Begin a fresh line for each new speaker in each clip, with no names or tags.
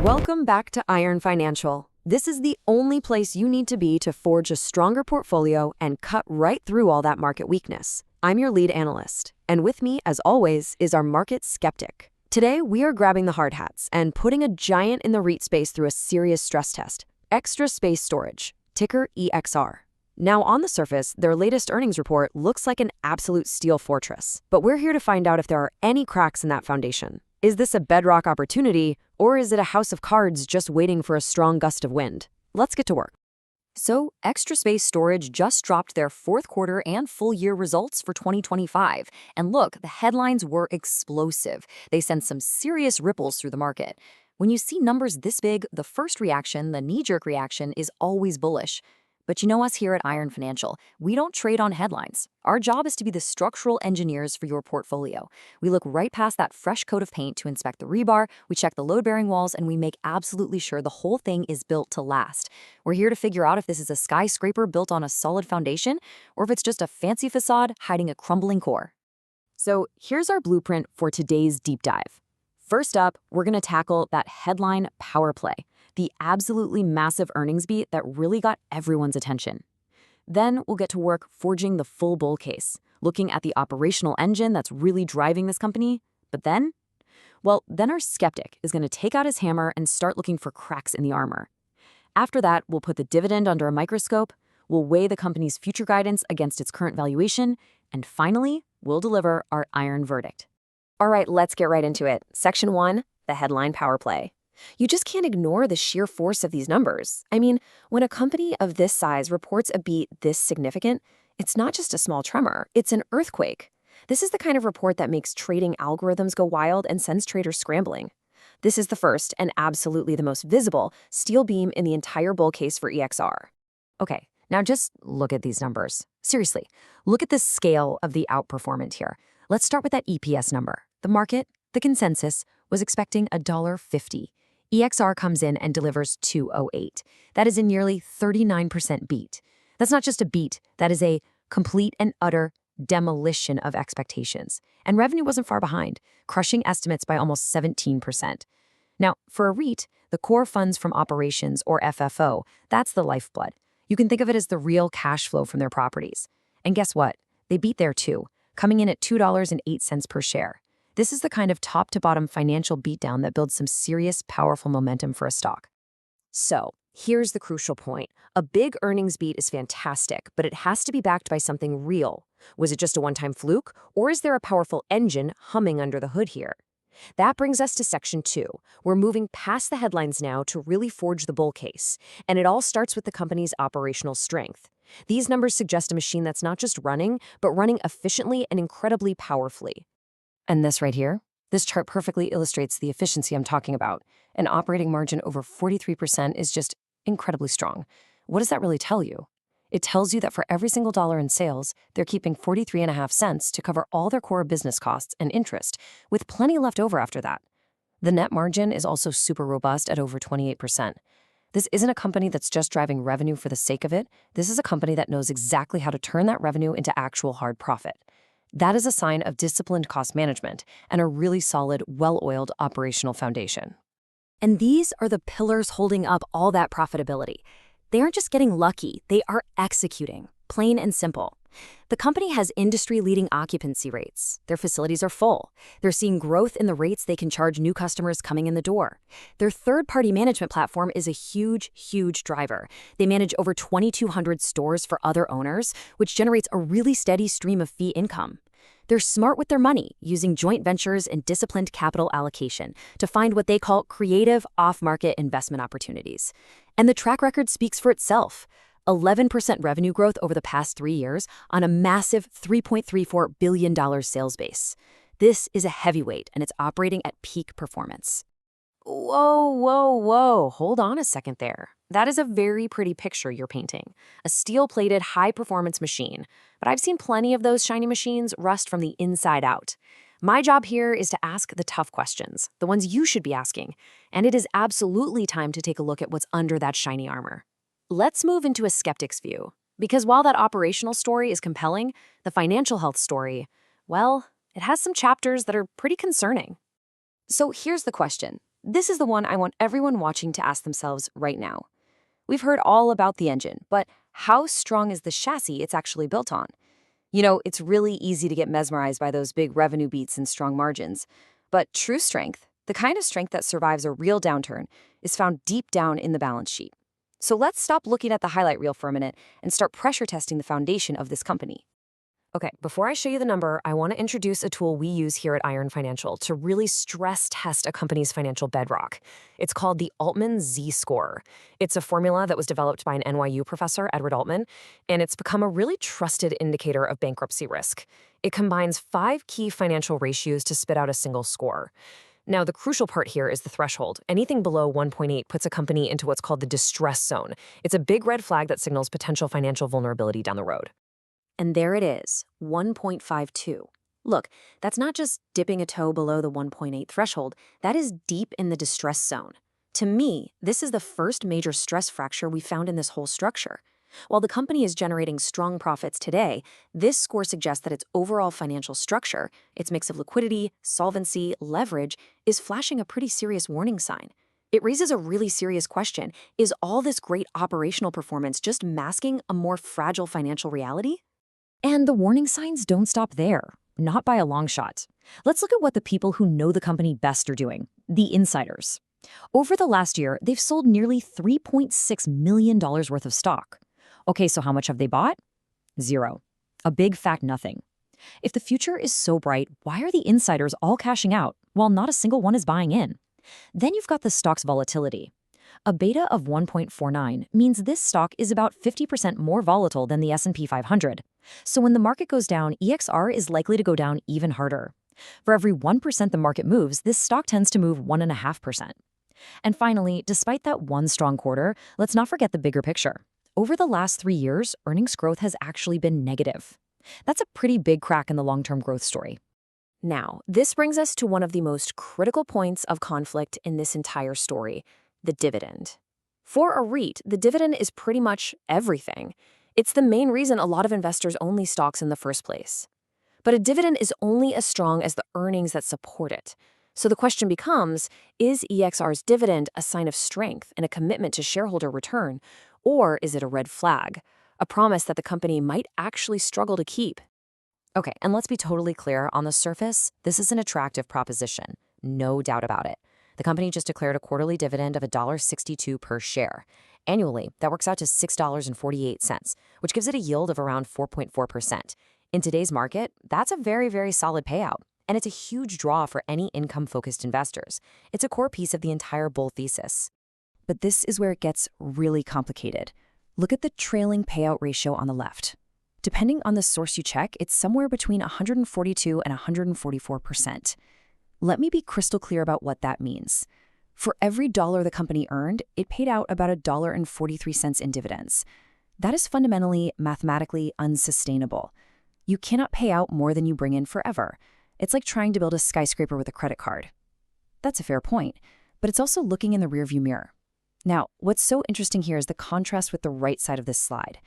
Welcome back to Iron Financial. This is the only place you need to be to forge a stronger portfolio and cut right through all that market weakness. I'm your lead analyst, and with me, as always, is our market skeptic. Today, we are grabbing the hard hats and putting a giant in the REIT space through a serious stress test. Extra Space Storage, ticker EXR. Now, on the surface, their latest earnings report looks like an absolute steel fortress. But we're here to find out if there are any cracks in that foundation. Is this a bedrock opportunity, or is it a house of cards just waiting for a strong gust of wind? Let's get to work. So, Extra Space Storage just dropped their fourth quarter and full year results for 2025. And look, the headlines were explosive. They sent some serious ripples through the market. When you see numbers this big, the first reaction, the knee-jerk reaction, is always bullish. But you know us here at Iron Financial, we don't trade on headlines. Our job is to be the structural engineers for your portfolio. We look right past that fresh coat of paint to inspect the rebar, we check the load-bearing walls, and we make absolutely sure the whole thing is built to last. We're here to figure out if this is a skyscraper built on a solid foundation, or if it's just a fancy facade hiding a crumbling core. So here's our blueprint for today's deep dive. First up, we're going to tackle that headline power play, the absolutely massive earnings beat that really got everyone's attention. Then we'll get to work forging the full bull case, looking at the operational engine that's really driving this company. But then our skeptic is going to take out his hammer and start looking for cracks in the armor. After that, we'll put the dividend under a microscope, we'll weigh the company's future guidance against its current valuation, and finally, we'll deliver our iron verdict. All right, let's get right into it. Section 1, the headline power play. You just can't ignore the sheer force of these numbers. I mean, when a company of this size reports a beat this significant, it's not just a small tremor, it's an earthquake. This is the kind of report that makes trading algorithms go wild and sends traders scrambling. This is the first, and absolutely the most visible, steel beam in the entire bull case for EXR. Okay, now just look at these numbers. Seriously, look at the scale of the outperformance here. Let's start with that EPS number. The market, the consensus, was expecting $1.50. EXR comes in and delivers $2.08. That is a nearly 39% beat. That's not just a beat, that is a complete and utter demolition of expectations. And revenue wasn't far behind, crushing estimates by almost 17%. Now, for a REIT, the core funds from operations, or FFO, that's the lifeblood. You can think of it as the real cash flow from their properties. And guess what? They beat there too, coming in at $2.08 per share. This is the kind of top-to-bottom financial beatdown that builds some serious, powerful momentum for a stock. So, here's the crucial point. A big earnings beat is fantastic, but it has to be backed by something real. Was it just a one-time fluke, or is there a powerful engine humming under the hood here? That brings us to Section 2. We're moving past the headlines now to really forge the bull case, and it all starts with the company's operational strength. These numbers suggest a machine that's not just running, but running efficiently and incredibly powerfully. And this right here, this chart perfectly illustrates the efficiency I'm talking about. An operating margin over 43% is just incredibly strong. What does that really tell you? It tells you that for every single dollar in sales, they're keeping 43.5 cents to cover all their core business costs and interest, with plenty left over after that. The net margin is also super robust at over 28%. This isn't a company that's just driving revenue for the sake of it. This is a company that knows exactly how to turn that revenue into actual hard profit. That is a sign of disciplined cost management and a really solid, well-oiled operational foundation. And these are the pillars holding up all that profitability. They aren't just getting lucky, they are executing, plain and simple. The company has industry-leading occupancy rates. Their facilities are full. They're seeing growth in the rates they can charge new customers coming in the door. Their third-party management platform is a huge, huge driver. They manage over 2,200 stores for other owners, which generates a really steady stream of fee income. They're smart with their money, using joint ventures and disciplined capital allocation to find what they call creative off-market investment opportunities. And the track record speaks for itself. 11% revenue growth over the past 3 years on a massive $3.34 billion sales base. This is a heavyweight, and it's operating at peak performance. Whoa, hold on a second there. That is a very pretty picture you're painting. A steel-plated, high-performance machine. But I've seen plenty of those shiny machines rust from the inside out. My job here is to ask the tough questions, the ones you should be asking. And it is absolutely time to take a look at what's under that shiny armor. Let's move into a skeptic's view. Because while that operational story is compelling, the financial health story, well, it has some chapters that are pretty concerning. So here's the question. this is the one I want everyone watching to ask themselves right now. We've heard all about the engine, but how strong is the chassis it's actually built on? It's really easy to get mesmerized by those big revenue beats and strong margins. But true strength, the kind of strength that survives a real downturn, is found deep down in the balance sheet. So let's stop looking at the highlight reel for a minute and start pressure testing the foundation of this company. Okay, before I show you the number, I want to introduce a tool we use here at Iron Financial to really stress test a company's financial bedrock. It's called the Altman Z-Score. It's a formula that was developed by an NYU professor, Edward Altman, and it's become a really trusted indicator of bankruptcy risk. It combines 5 key financial ratios to spit out a single score. Now, the crucial part here is the threshold. Anything below 1.8 puts a company into what's called the distress zone. It's a big red flag that signals potential financial vulnerability down the road. And there it is, 1.52. Look, that's not just dipping a toe below the 1.8 threshold, that is deep in the distress zone. To me, this is the first major stress fracture we found in this whole structure. While the company is generating strong profits today, this score suggests that its overall financial structure, its mix of liquidity, solvency, leverage, is flashing a pretty serious warning sign. It raises a really serious question. Is all this great operational performance just masking a more fragile financial reality? And the warning signs don't stop there, not by a long shot. Let's look at what the people who know the company best are doing, the insiders. Over the last year, they've sold nearly $3.6 million worth of stock. Okay, so how much have they bought? 0. A big fat nothing. If the future is so bright, why are the insiders all cashing out while not a single one is buying in? Then you've got the stock's volatility. A beta of 1.49 means this stock is about 50% more volatile than the S&P 500. So when the market goes down, EXR is likely to go down even harder. For every 1% the market moves, this stock tends to move 1.5%. And finally, despite that one strong quarter, let's not forget the bigger picture. Over the last 3 years, earnings growth has actually been negative. That's a pretty big crack in the long-term growth story. Now, this brings us to one of the most critical points of conflict in this entire story, the dividend. For a REIT, the dividend is pretty much everything. It's the main reason a lot of investors own these stocks in the first place. But a dividend is only as strong as the earnings that support it. So the question becomes, is EXR's dividend a sign of strength and a commitment to shareholder return, or is it a red flag, a promise that the company might actually struggle to keep? Okay, and let's be totally clear, on the surface, this is an attractive proposition, no doubt about it. The company just declared a quarterly dividend of $1.62 per share. Annually, that works out to $6.48, which gives it a yield of around 4.4%. In today's market, that's a very, very solid payout. And it's a huge draw for any income-focused investors. It's a core piece of the entire bull thesis. But this is where it gets really complicated. Look at the trailing payout ratio on the left. Depending on the source you check, it's somewhere between 142 and 144%. Let me be crystal clear about what that means. For every dollar the company earned, it paid out about $1.43 in dividends. That is fundamentally, mathematically unsustainable. You cannot pay out more than you bring in forever. It's like trying to build a skyscraper with a credit card. That's a fair point, but it's also looking in the rearview mirror. Now, what's so interesting here is the contrast with the right side of this slide.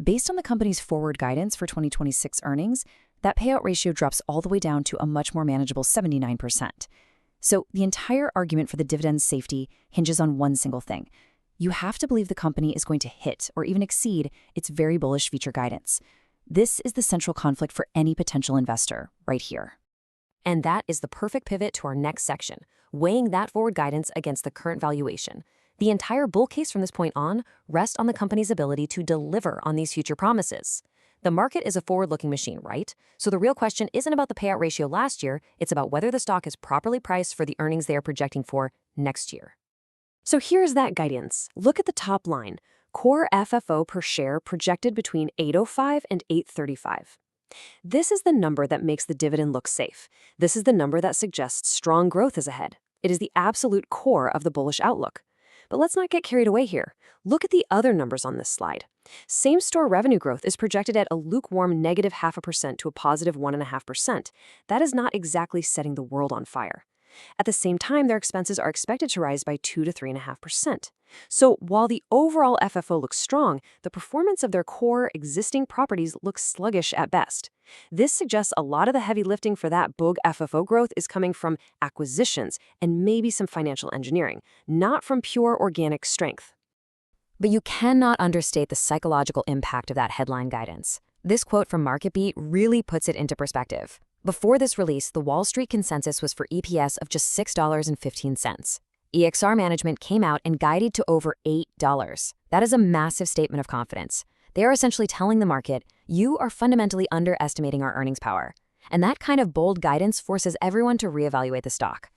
Based on the company's forward guidance for 2026 earnings, that payout ratio drops all the way down to a much more manageable 79%. So the entire argument for the dividend's safety hinges on one single thing. You have to believe the company is going to hit or even exceed its very bullish future guidance. This is the central conflict for any potential investor right here. And that is the perfect pivot to our next section, weighing that forward guidance against the current valuation. The entire bull case from this point on rests on the company's ability to deliver on these future promises. The market is a forward-looking machine, right? So the real question isn't about the payout ratio last year, it's about whether the stock is properly priced for the earnings they are projecting for next year. So here's that guidance. Look at the top line. Core FFO per share projected between $8.05 and $8.35. This is the number that makes the dividend look safe. This is the number that suggests strong growth is ahead. It is the absolute core of the bullish outlook. But let's not get carried away here. Look at the other numbers on this slide. Same-store revenue growth is projected at a lukewarm -0.5% to a positive 1.5%. That is not exactly setting the world on fire. At the same time, their expenses are expected to rise by 2 to 3.5%. So while the overall FFO looks strong, the performance of their core existing properties looks sluggish at best. This suggests a lot of the heavy lifting for that book FFO growth is coming from acquisitions and maybe some financial engineering, not from pure organic strength. But you cannot understate the psychological impact of that headline guidance. This quote from MarketBeat really puts it into perspective. Before this release, the Wall Street consensus was for EPS of just $6.15. EXR management came out and guided to over $8. That is a massive statement of confidence. They are essentially telling the market, you are fundamentally underestimating our earnings power. And that kind of bold guidance forces everyone to reevaluate the stock.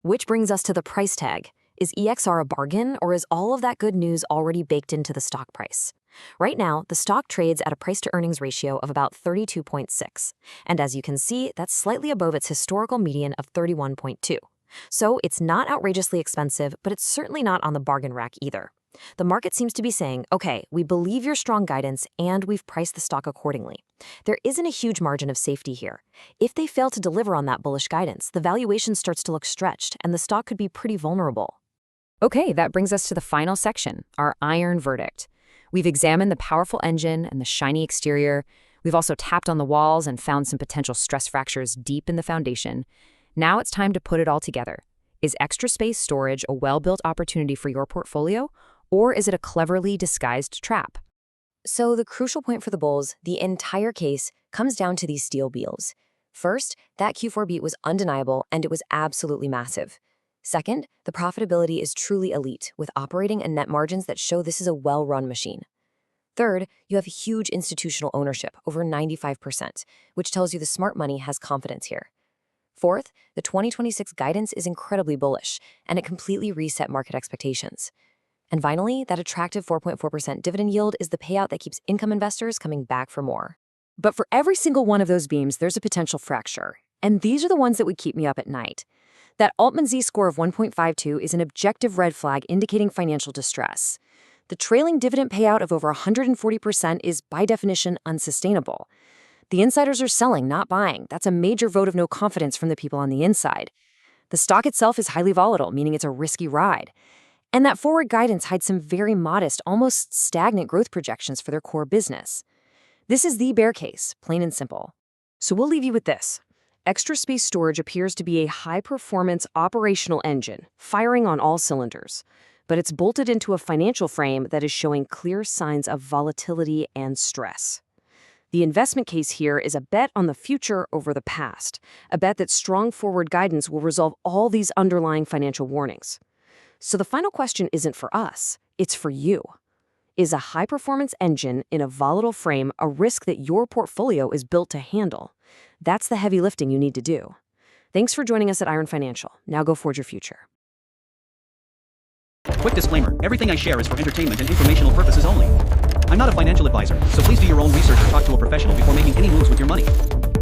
Which brings us to the price tag. Is EXR a bargain, or is all of that good news already baked into the stock price? Right now, the stock trades at a price-to-earnings ratio of about 32.6. And as you can see, that's slightly above its historical median of 31.2. So it's not outrageously expensive, but it's certainly not on the bargain rack either. The market seems to be saying, okay, we believe your strong guidance and we've priced the stock accordingly. There isn't a huge margin of safety here. If they fail to deliver on that bullish guidance, the valuation starts to look stretched and the stock could be pretty vulnerable. Okay, that brings us to the final section, our iron verdict. We've examined the powerful engine and the shiny exterior. We've also tapped on the walls and found some potential stress fractures deep in the foundation. Now it's time to put it all together. Is extra space storage a well-built opportunity for your portfolio, or is it a cleverly disguised trap? So the crucial point for the bulls, the entire case, comes down to these steel wheels. First, that Q4 beat was undeniable and it was absolutely massive. Second, the profitability is truly elite, with operating and net margins that show this is a well-run machine. Third, you have huge institutional ownership, over 95%, which tells you the smart money has confidence here. Fourth, the 2026 guidance is incredibly bullish, and it completely reset market expectations. And finally, that attractive 4.4% dividend yield is the payout that keeps income investors coming back for more. But for every single one of those beams, there's a potential fracture. And these are the ones that would keep me up at night. That Altman Z-Score of 1.52 is an objective red flag indicating financial distress. The trailing dividend payout of over 140% is, by definition, unsustainable. The insiders are selling, not buying. That's a major vote of no confidence from the people on the inside. The stock itself is highly volatile, meaning it's a risky ride. And that forward guidance hides some very modest, almost stagnant growth projections for their core business. This is the bear case, plain and simple. So we'll leave you with this. Extra space storage appears to be a high-performance operational engine, firing on all cylinders. But it's bolted into a financial frame that is showing clear signs of volatility and stress. The investment case here is a bet on the future over the past, a bet that strong forward guidance will resolve all these underlying financial warnings. So the final question isn't for us, it's for you. Is a high-performance engine in a volatile frame a risk that your portfolio is built to handle? That's the heavy lifting you need to do. Thanks for joining us at Iron Financial. Now go forge your future.
Quick disclaimer, everything I share is for entertainment and informational purposes only. I'm not a financial advisor, so please do your own research or talk to a professional before making any moves with your money.